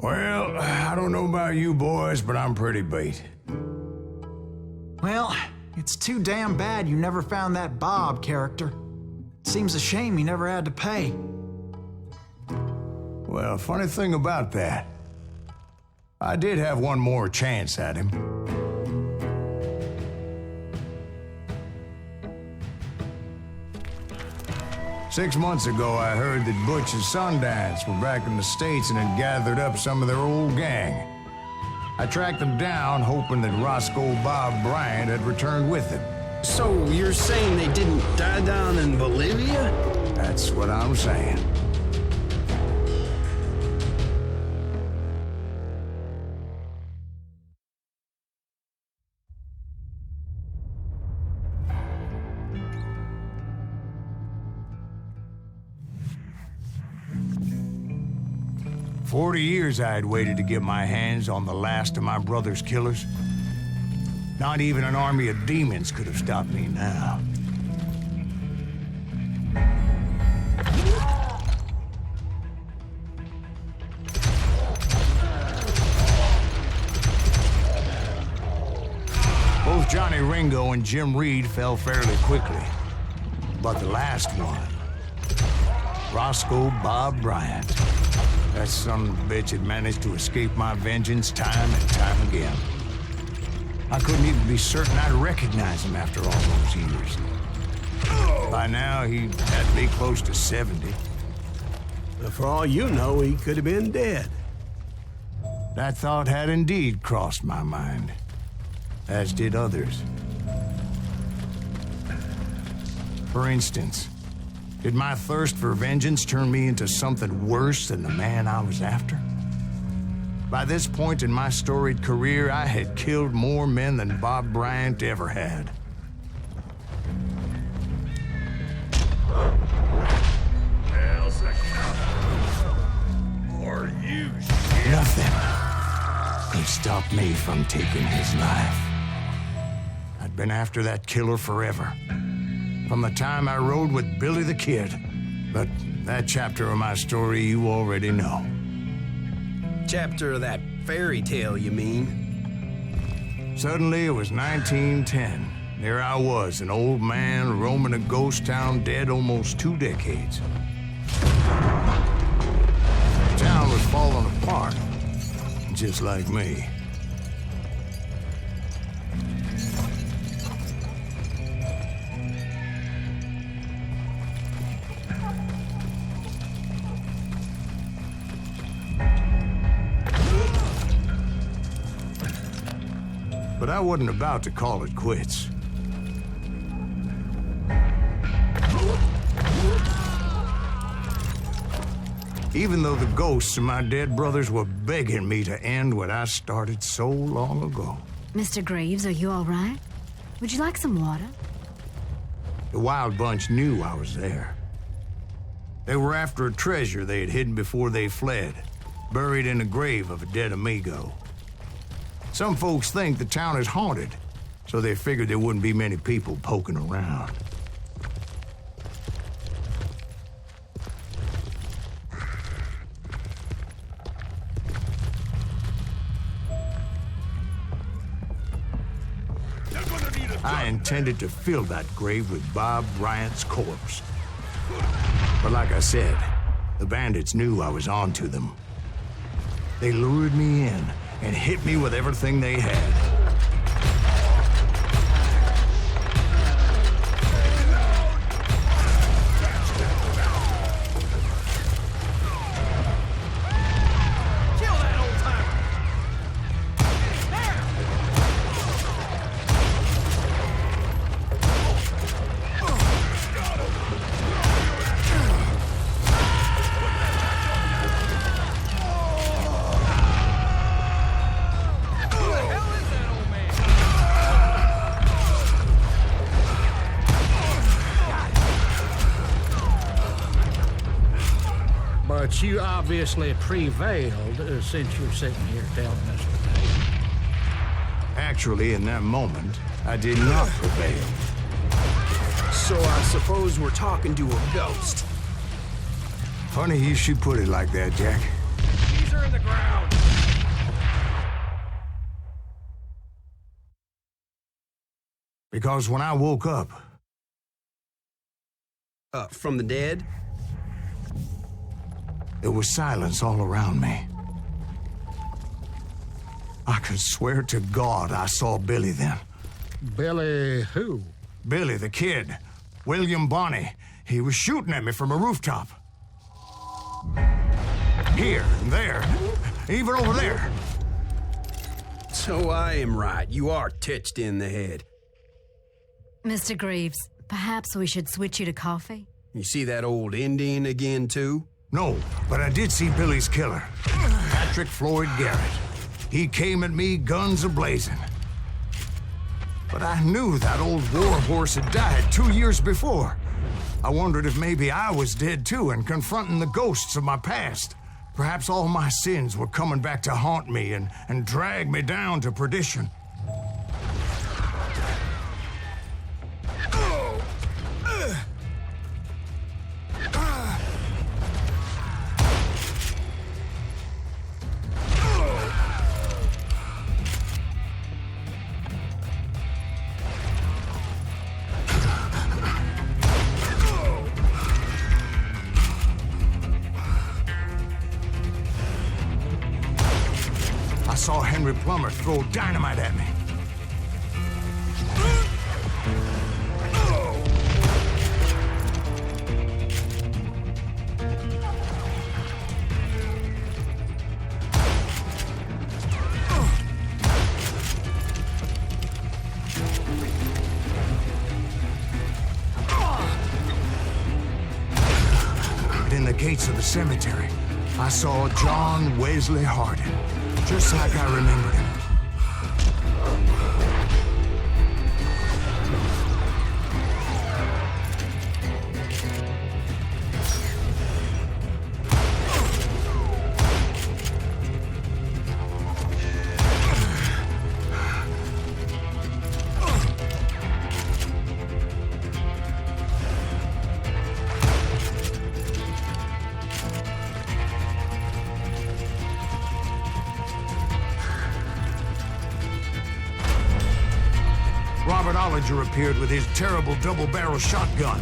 Well, I don't know about you boys, but I'm pretty beat. Well, it's too damn bad you never found that Bob character. Seems a shame he never had to pay. Well, funny thing about that, I did have one more chance at him. Six months ago, I heard that Butch and Sundance were back in the States and had gathered up some of their old gang. I tracked them down, hoping that Roscoe Bob Bryant had returned with them. So you're saying they didn't die down in Bolivia? That's what I'm saying. "40 years I had waited to get my hands on the last of my brother's killers. Not even an army of demons could have stopped me now. Both Johnny Ringo and Jim Reed fell fairly quickly. But the last one, Roscoe Bob Bryant, that son of a bitch had managed to escape my vengeance time and time again. I couldn't even be certain I'd recognize him after all those years. By now, he had to be close to 70. But for all you know, he could have been dead. That thought had indeed crossed my mind, as did others. For instance, did my thirst for vengeance turn me into something worse than the man I was after? By this point in my storied career, I had killed more men than Bob Bryant ever had. Nothing could stop me from taking his life. I'd been after that killer forever. From the time I rode with Billy the Kid. But that chapter of my story you already know. Chapter of that fairy tale, you mean? Suddenly, it was 1910. There I was, an old man roaming a ghost town dead almost 2 decades. The town was falling apart, just like me. But I wasn't about to call it quits. Even though the ghosts of my dead brothers were begging me to end what I started so long ago. Mr. Graves, are you all right? Would you like some water? The Wild Bunch knew I was there. They were after a treasure they had hidden before they fled, buried in the grave of a dead amigo. Some folks think the town is haunted, so they figured there wouldn't be many people poking around. I intended to fill that grave with Bob Bryant's corpse. But like I said, the bandits knew I was onto them. They lured me in and hit me with everything they had. But you obviously prevailed since you're sitting here telling us today. Actually, in that moment, I did not prevail. So I suppose we're talking to a ghost. Funny you should put it like that, Jack. These are on the ground! Because when I woke up, From the dead? there was silence all around me. I could swear to God I saw Billy then. Billy who? Billy, the kid. William Bonney. He was shooting at me from a rooftop. Here and there. Even over there. So I am right. You are touched in the head. Mr. Greaves, perhaps we should switch you to coffee? You see that old Indian again, too? No, but I did see Billy's killer. Patrick Floyd Garrett. He came at me, guns a-blazing. But I knew that old war horse had died 2 years before. I wondered if maybe I was dead too and confronting the ghosts of my past. Perhaps all my sins were coming back to haunt me and drag me down to perdition. I saw Henry Plummer throw dynamite at me. But in the gates of the cemetery, I saw John Wesley Hardin. Just like I remembered him. Robert Ollinger appeared with his terrible double-barrel shotgun.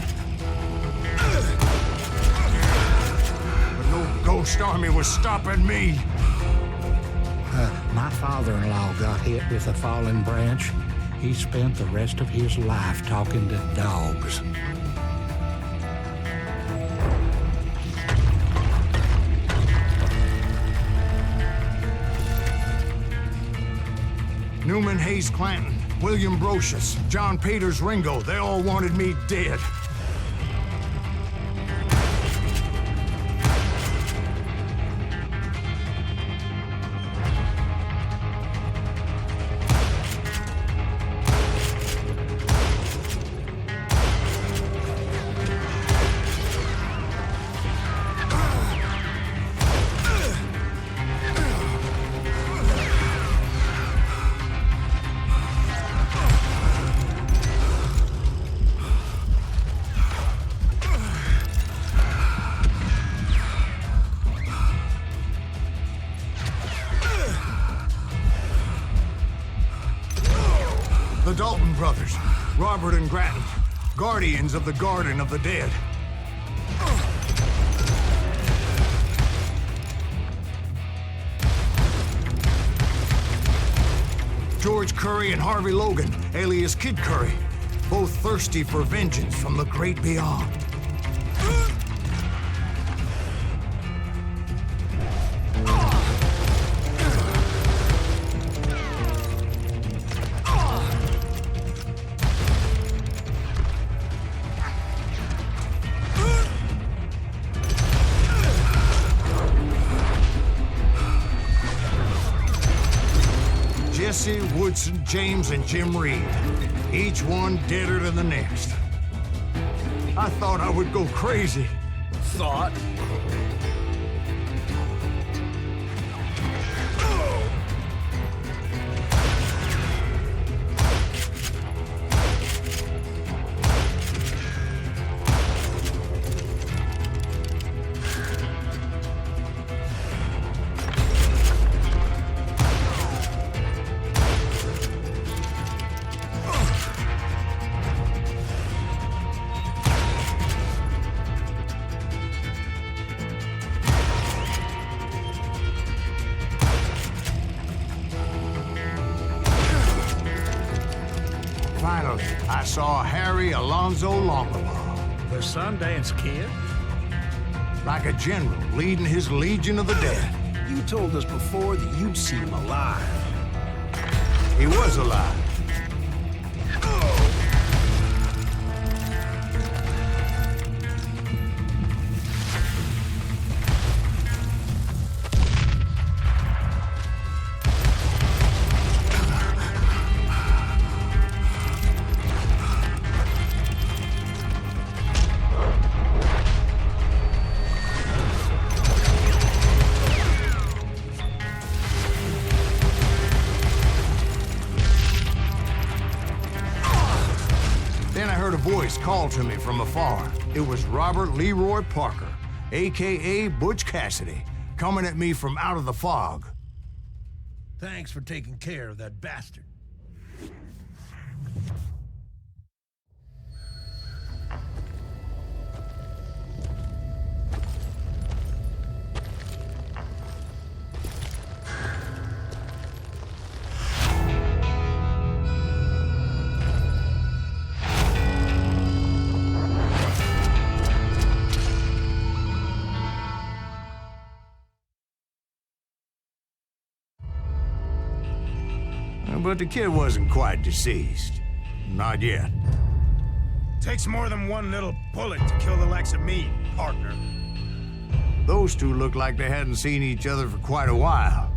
But no ghost army was stopping me. My father-in-law got hit with a fallen branch. He spent the rest of his life talking to dogs. Newman Hayes Clanton, William Brocious, John Peters Ringo, they all wanted me dead. The Dalton brothers, Robert and Grattan, guardians of the Garden of the Dead. George Curry and Harvey Logan, alias Kid Curry, both thirsty for vengeance from the great beyond. Jesse, Woodson, James, and Jim Reed. Each one deader than the next. I thought I would go crazy. Thought? saw Harry Alonzo Longabaugh. The Sundance Kid? Like a general leading his legion of the dead. You told us before that you'd seen him alive. He was alive. Then I heard a voice call to me from afar. It was Robert Leroy Parker, a.k.a. Butch Cassidy, coming at me from out of the fog. Thanks for taking care of that bastard. But the kid wasn't quite deceased. Not yet. Takes more than one little bullet to kill the likes of me, partner. Those two looked like they hadn't seen each other for quite a while.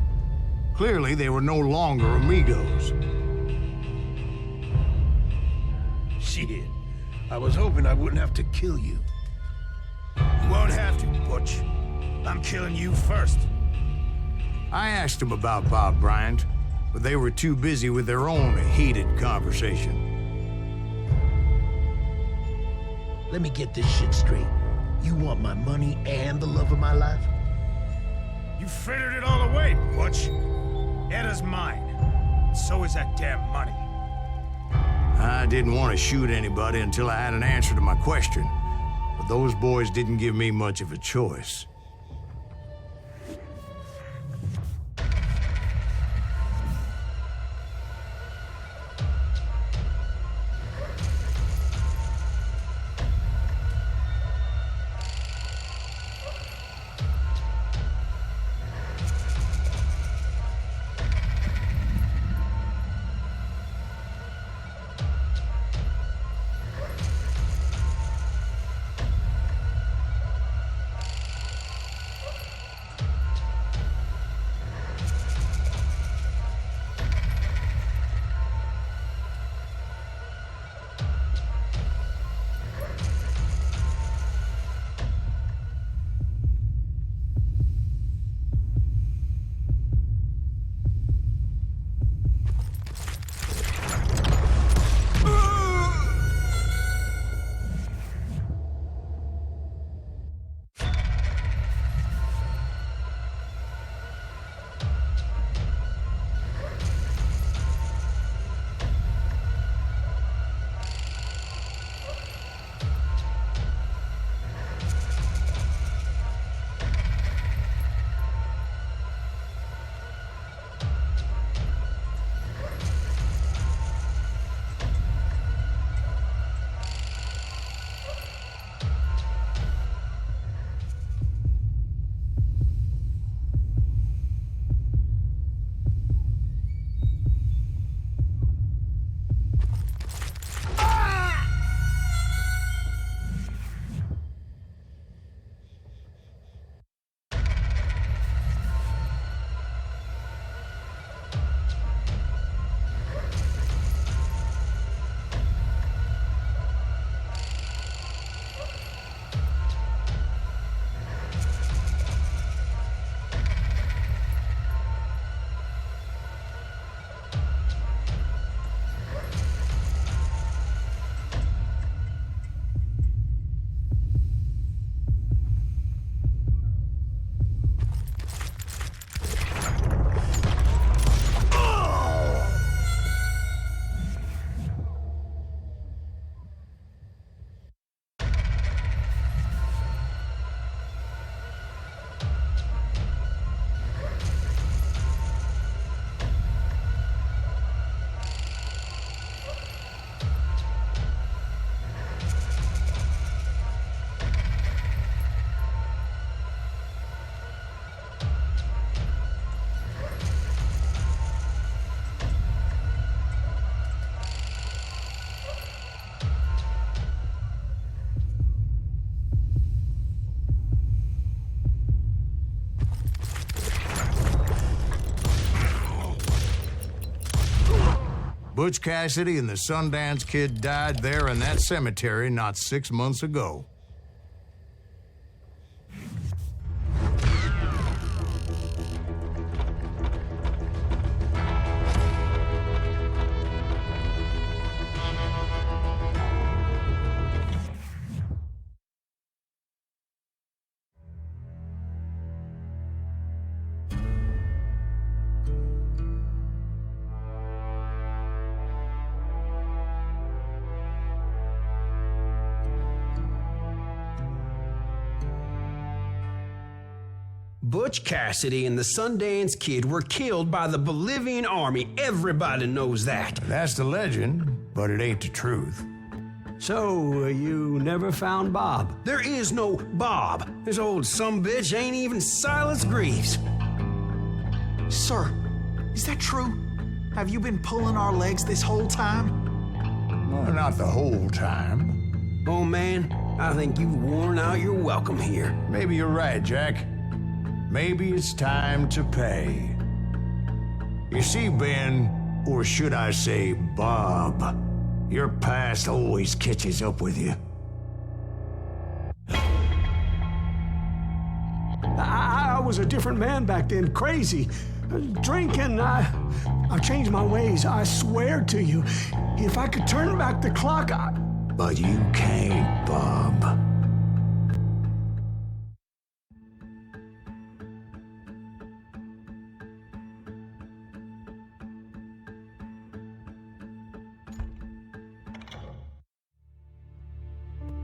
Clearly, they were no longer amigos. Shit. I was hoping I wouldn't have to kill you. You won't have to, Butch. I'm killing you first. I asked him about Bob Bryant, but they were too busy with their own heated conversation. Let me get this shit straight. You want my money and the love of my life? You frittered it all away, Butch. Eda's mine. So is that damn money. I didn't want to shoot anybody until I had an answer to my question, but those boys didn't give me much of a choice. Butch Cassidy and the Sundance Kid died there in that cemetery not 6 months ago. Butch Cassidy and the Sundance Kid were killed by the Bolivian army. Everybody knows that. That's the legend, but it ain't the truth. So, you never found Bob? There is no Bob. This old sumbitch ain't even Silas Greaves. Sir, is that true? Have you been pulling our legs this whole time? Well, not the whole time. Oh, man, I think you've worn out your welcome here. Maybe you're right, Jack. Maybe it's time to pay. You see, Ben, or should I say Bob, your past always catches up with you. I was a different man back then, crazy. Drinking, I've changed my ways, I swear to you. If I could turn back the clock, But you can't, Bob.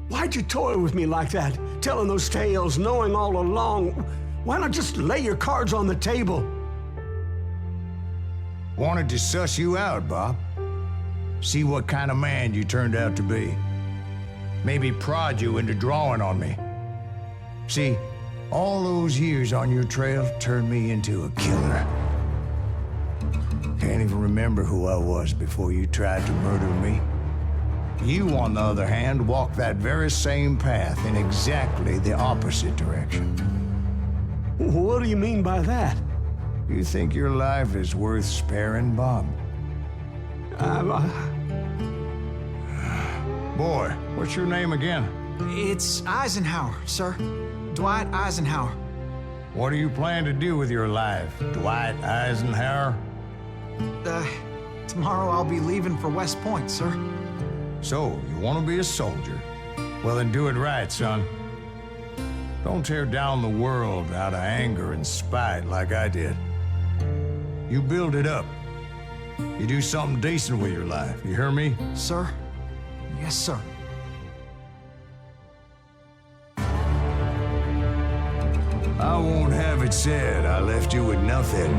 Why'd you toy with me like that? Telling those tales, knowing all along. Why not just lay your cards on the table? Wanted to suss you out, Bob. See what kind of man you turned out to be. Maybe prod you into drawing on me. See, all those years on your trail turned me into a killer. Can't even remember who I was before you tried to murder me. You, on the other hand, walked that very same path in exactly the opposite direction. What do you mean by that? You think your life is worth sparing, Bob? Boy, what's your name again? It's Eisenhower, sir. Dwight Eisenhower. What do you plan to do with your life, Dwight Eisenhower? Tomorrow I'll be leaving for West Point, sir. So, you want to be a soldier? Well, then do it right, son. Don't tear down the world out of anger and spite like I did. You build it up. You do something decent with your life. You hear me? Sir? Yes, sir. I won't have it said I left you with nothing,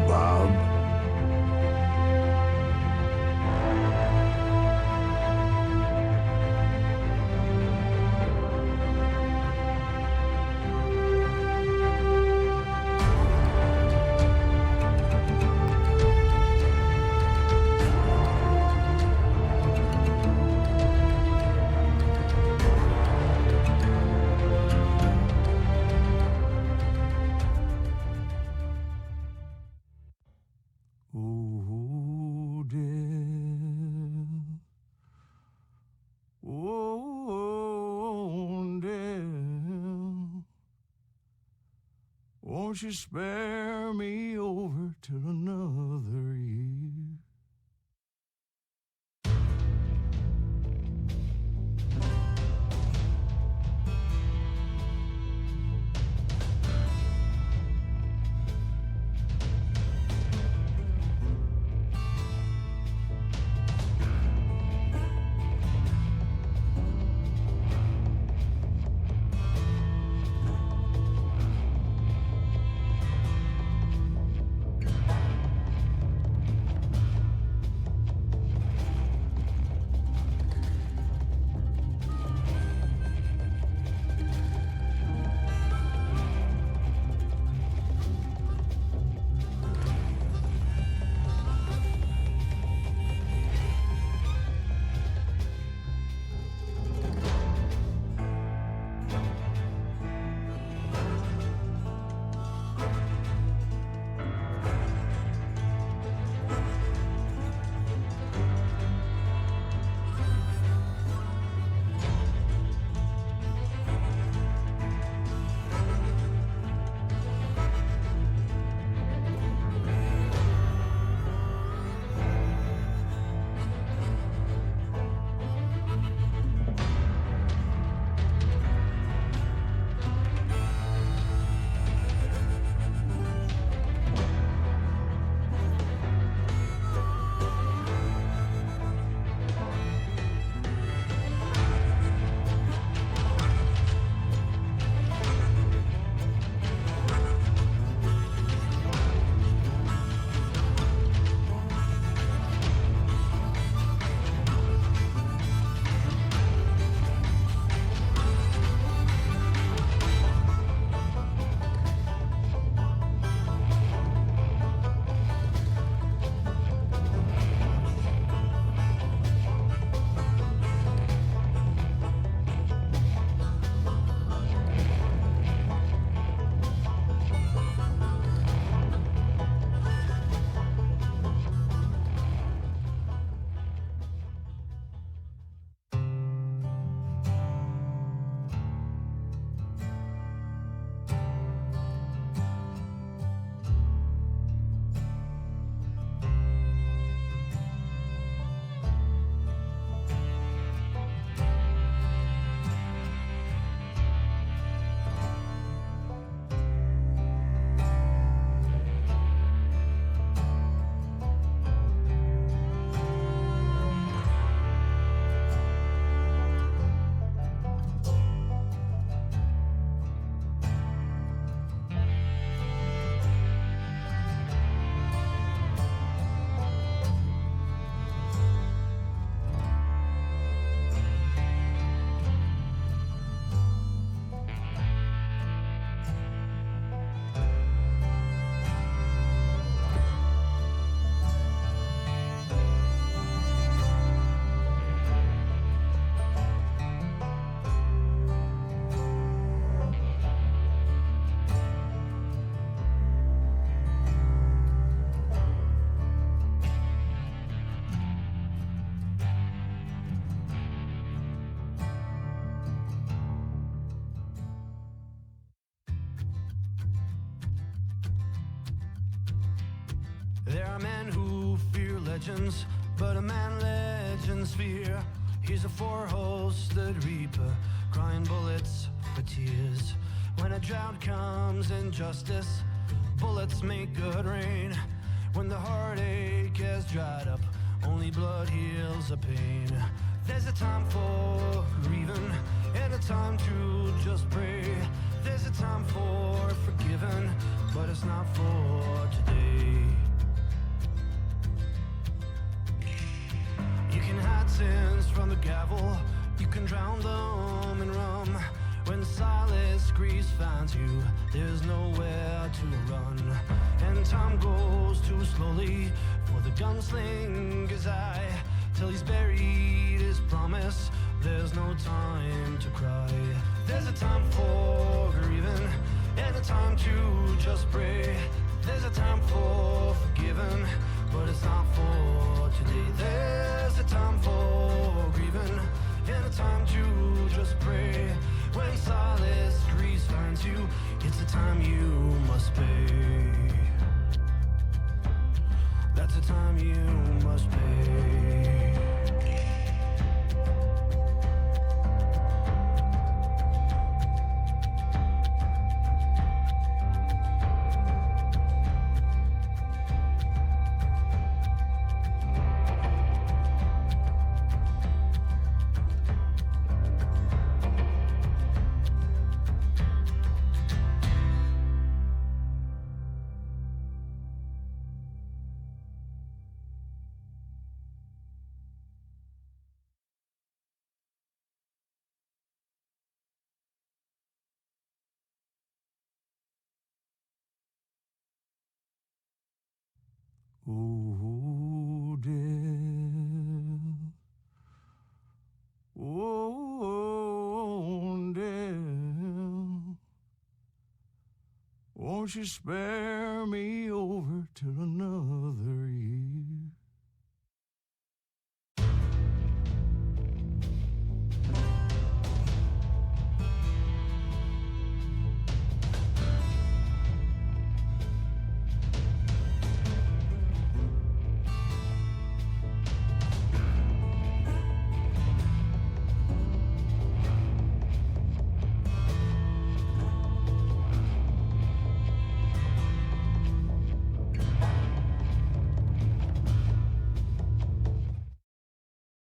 Bob. Oh, dear. Oh, dear. Won't you spare me over till another year? There are men who fear legends, but a man legends fear. He's a four-hosted reaper, crying bullets for tears. When a drought comes in justice, bullets make good rain. When the heartache has dried up, only blood heals the pain. There's a time for grieving and a time to just pray. There's a time for forgiving, but it's not for today. You can hide sins from the gavel, you can drown them in rum. When Silas Grease finds you, there's nowhere to run. And time goes too slowly for the gunslinger's eye. Till he's buried his promise, there's no time to cry. There's a time for grieving and a time to just pray. There's a time for forgiving, but it's not for today. There's a time for grieving and a time to just pray. When Silas Grease finds you, it's a time you must pay. That's a time you must pay. Oh, death. Oh, death. Won't you spare me over till another year?